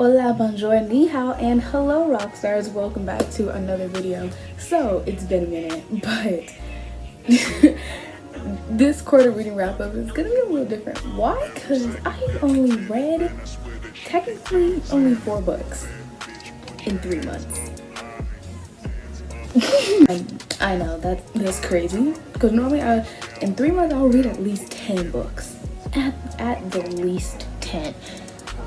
Hola, bonjour, ni hao, and hello rock stars. Welcome back to another video. So it's been a minute, but this quarter reading wrap up is gonna be a little different. Why? Because I only read technically only 4 books in 3 months. I know that's crazy because normally in 3 months I'll read at least 10 books, at the least 10.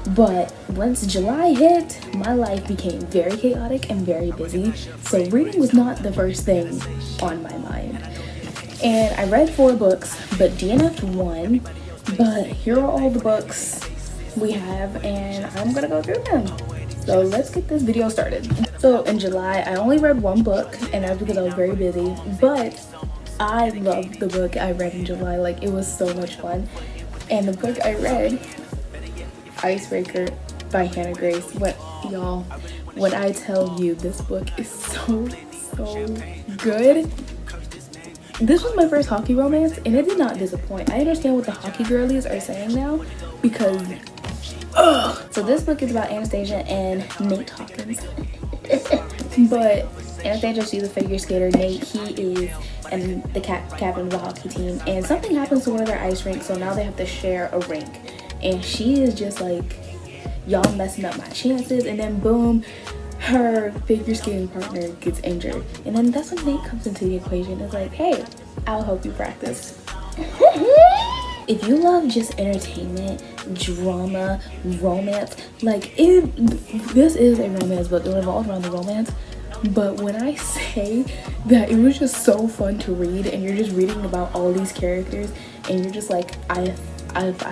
But once July hit, my life became very chaotic and very busy, so reading was not the first thing on my mind. And I read 4 books, but DNF'd 1. But here are all the books we have, and I'm gonna go through them. So let's get this video started. So in July, I only read 1 book, and that's because I was very busy, but I loved the book I read in July. Like, it was so much fun. And the book I read, Icebreaker by Hannah Grace. When I tell you this book is so good. This was my first hockey romance and it did not disappoint. I understand what the hockey girlies are saying now because so this book is about Anastasia and Nate Hawkins. But Anastasia, she's a figure skater. Nate, he is the captain of the hockey team, and something happens to one of their ice rinks, so now they have to share a rink. And she is just like, y'all messing up my chances, and then boom, her figure skating partner gets injured. And then that's when Nate comes into the equation. It's like, hey, I'll help you practice. If you love just entertainment, drama, romance, like this is a romance book. It revolves around the romance. But when I say that it was just so fun to read, and you're just reading about all these characters, and you're just like, I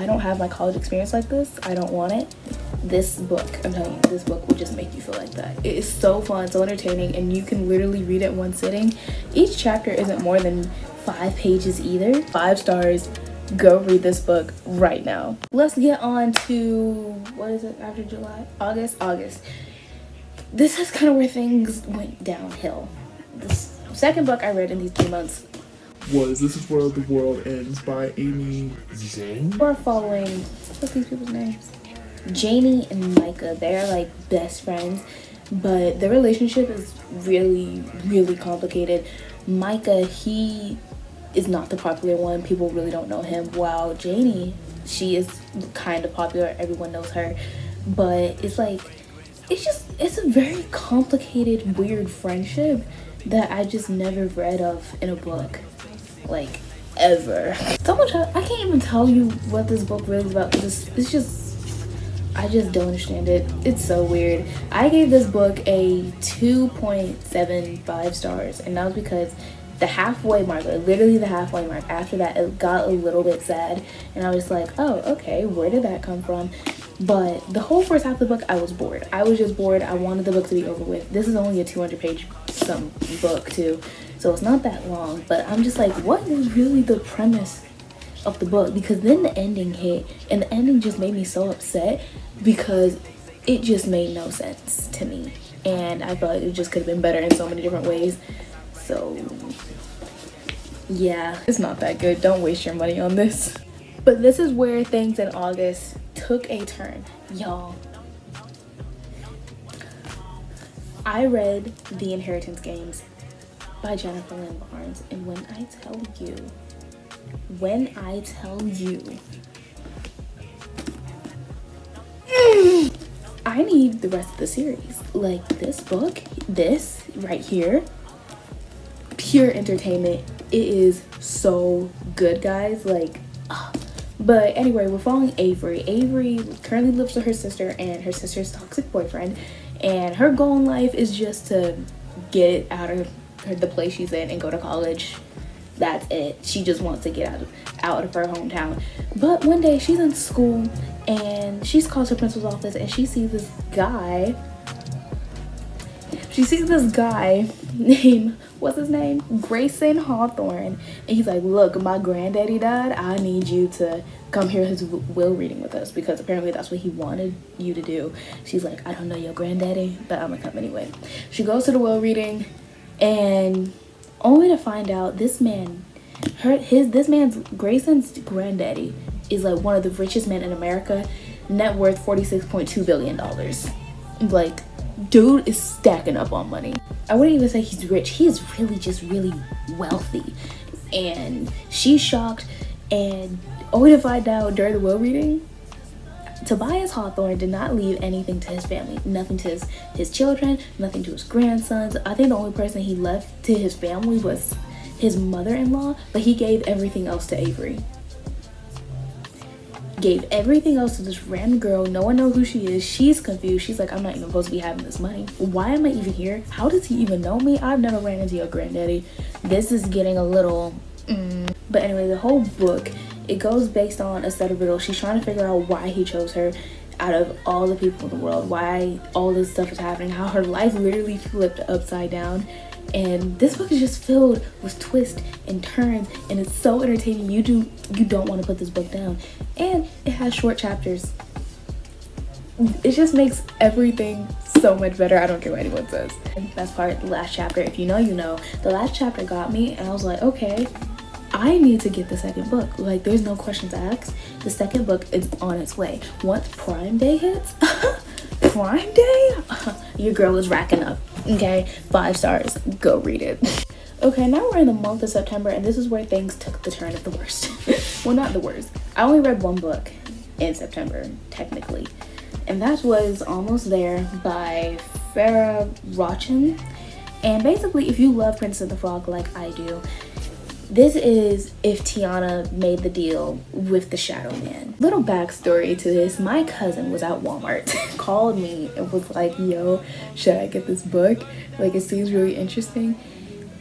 don't have my college experience like this, I don't want it. This book, I'm telling you, this book will just make you feel like that. It is so fun, so entertaining, and you can literally read it in one sitting. Each chapter isn't more than 5 pages either. 5 stars. Go read this book right now. Let's get on to, what is it after July? August. This is kind of where things went downhill. The second book I read in these 3 months was This Is Where the World Ends by Amy Zhang. We're following, what's these people's names? Janie and Micah. They're like best friends, but their relationship is really complicated. Micah, he is not the popular one. People really don't know him. While Janie, she is kind of popular. Everyone knows her. But it's like, it's a very complicated, weird friendship that I just never read of in a book. Like, ever. So much, I can't even tell you what this book really is about. It's just, I just don't understand it. It's so weird. I gave this book a 2.75 stars, and that was because the halfway mark, like literally the halfway mark, after that it got a little bit sad, and I was like, oh, okay, where did that come from? But the whole first half of the book, I was bored. I was just bored. I wanted the book to be over with. This is only a 200-page some book too, so it's not that long, but I'm just like, what is really the premise of the book? Because then the ending hit, and the ending just made me so upset because it just made no sense to me, and I felt like it just could have been better in so many different ways. So yeah, it's not that good. Don't waste your money on this. But this is where things in August took a turn, y'all. I read The Inheritance Games by Jennifer Lynn Barnes, and when I tell you, I need the rest of the series. Like, this book, this right here, pure entertainment. It is so good, guys. Like, but anyway, we're following Avery. Avery currently lives with her sister and her sister's toxic boyfriend, and her goal in life is just to get out of the place she's in and go to college. That's it. She just wants to get out of her hometown. But one day she's in school and she calls her principal's office, and she sees this guy named, what's his name? Grayson Hawthorne. And he's like, look, my granddaddy died. I need you to come hear his will reading with us, because apparently that's what he wanted you to do. She's like, I don't know your granddaddy, but I'm gonna come anyway. She goes to the will reading, and only to find out this man's Grayson's granddaddy is like one of the richest men in America. net worth $46.2 billion. Like, dude is stacking up on money. I wouldn't even say he's rich. He is really just really wealthy. And she's shocked. And only to find out during the will reading, Tobias Hawthorne did not leave anything to his family. Nothing to his children, nothing to his grandsons. I think the only person he left to his family was his mother-in-law, but he gave everything else to Avery. Gave everything else to this random girl. No one knows who she is. She's confused. She's like, I'm not even supposed to be having this money. Why am I even here? How does he even know me? I've never ran into your granddaddy. This is getting a little But anyway, the whole book, it goes based on a set of riddles. She's trying to figure out why he chose her out of all the people in the world, why all this stuff is happening, how her life literally flipped upside down. And this book is just filled with twists and turns, and it's so entertaining. You don't want to put this book down. And it has short chapters. It just makes everything so much better. I don't care what anyone says. And best part, the last chapter, if you know, you know. The last chapter got me, and I was like, okay, I need to get the second book. Like, there's no questions asked. The second book is on its way. Once Prime Day hits, Prime Day? Your girl is racking up, okay? 5 stars. Go read it. Okay, now we're in the month of September, and this is where things took the turn of the worst. Well, not the worst. I only read 1 book in September, technically. And that was Almost There by Farah Rochin. And basically, if you love Princess and the Frog like I do, this is if Tiana made the deal with the Shadow Man. Little backstory to this, my cousin was at Walmart, called me and was like, yo, should I get this book? Like, it seems really interesting.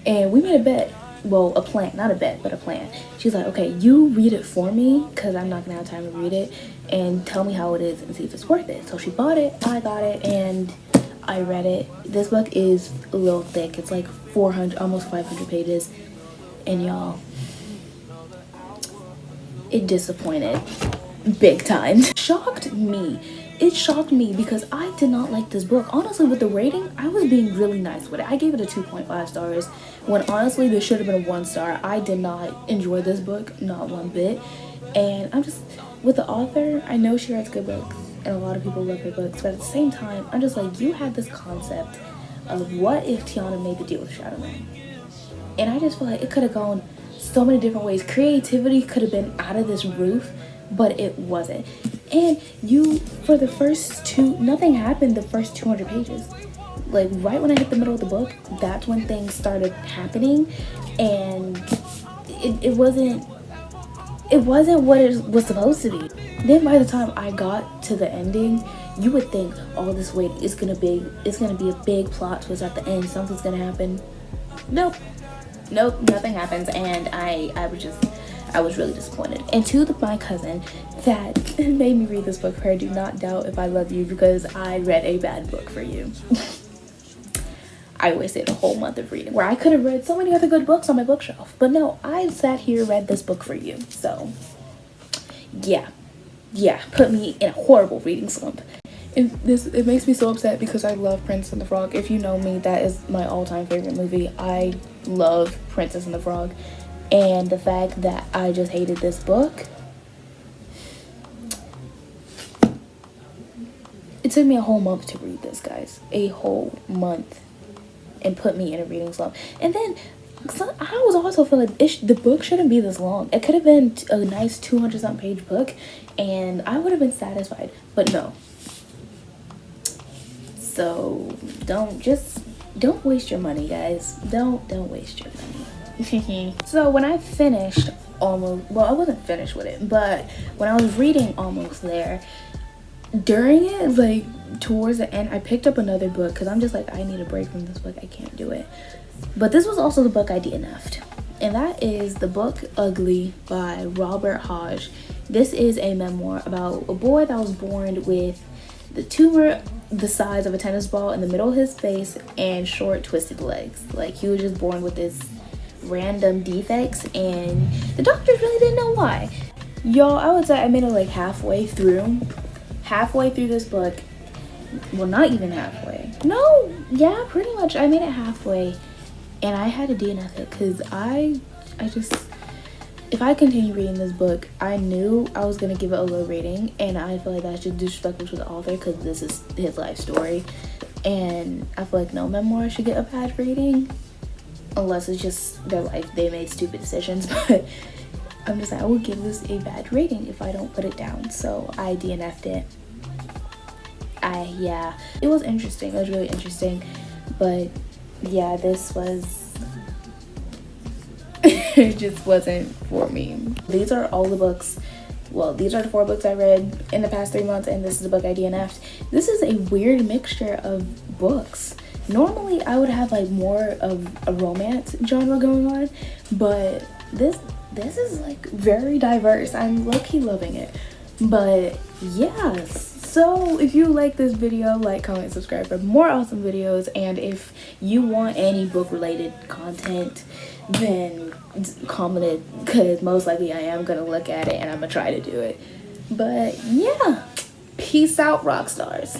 And we made a bet. Well, a plan, not a bet, but a plan. She's like, okay, you read it for me, because I'm not gonna have time to read it, and tell me how it is and see if it's worth it. So she bought it, I got it, and I read it. This book is a little thick. It's like 400, almost 500 pages. And y'all, it disappointed big time. Shocked me. It shocked me because I did not like this book. Honestly, with the rating, I was being really nice with it. I gave it a 2.5 stars when honestly this should have been a 1 star. I did not enjoy this book, not one bit. And I'm just, with the author, I know she writes good books and a lot of people love her books, but at the same time, I'm just like, you had this concept of what if Tiana made the deal with Shadow Man? And I just feel like it could have gone so many different ways. Creativity could have been out of this roof, but it wasn't. And you, for the first nothing happened the first 200 pages. Like, right when I hit the middle of the book, that's when things started happening. And it wasn't what it was supposed to be. Then by the time I got to the ending, you would think, oh, this wait is gonna be a big plot twist at the end. Something's gonna happen. Nope, nothing happens. And I was really disappointed. And to my cousin that made me read this book for her, do not doubt if I love you because I read a bad book for you. I wasted a whole month of reading where I could have read so many other good books on my bookshelf. But no, I sat here, read this book for you. So yeah, put me in a horrible reading slump. It makes me so upset because I love Princess and the Frog. If you know me, that is my all-time favorite movie. I love Princess and the Frog. And the fact that I just hated this book, it took me a whole month to read this, guys. A whole month. And put me in a reading slump. And then, I was also feeling the book shouldn't be this long. It could have been a nice 200-something page book, and I would have been satisfied. But no. So, don't waste your money, guys. Don't waste your money. So when I finished I wasn't finished with it, but when I was reading Almost There, during it, like towards the end, I picked up another book because I'm just like, I need a break from this book. I can't do it. But this was also the book I DNF'd, and that is the book Ugly by Robert Hodge. This is a memoir about a boy that was born with the tumor the size of a tennis ball in the middle of his face and short twisted legs. Like, he was just born with this random defects, and the doctors really didn't know why. Y'all, I would say I made it like halfway through this book. Well, not even halfway. No, yeah, pretty much. I made it halfway, and I had to DNF it because I just, if I continue reading this book, I knew I was gonna give it a low rating, and I feel like that's just disrespectful to the author because this is his life story, and I feel like no memoir should get a bad rating unless it's just their life, they made stupid decisions. But I'm just like, I would give this a bad rating if I don't put it down, so I DNF'd it. Yeah, it was interesting, it was really interesting, but yeah, this was it just wasn't for me. These are all the books, well, these are the 4 books I read in the past 3 months, and this is the book I DNF'd. This is a weird mixture of books. Normally I would have like more of a romance genre going on, but this is like very diverse. I'm low-key loving it. But yeah, so if you like this video, like, comment, subscribe for more awesome videos, and if you want any book related content, then comment it, because most likely I am gonna look at it and I'm gonna try to do it. But yeah, peace out, rock stars.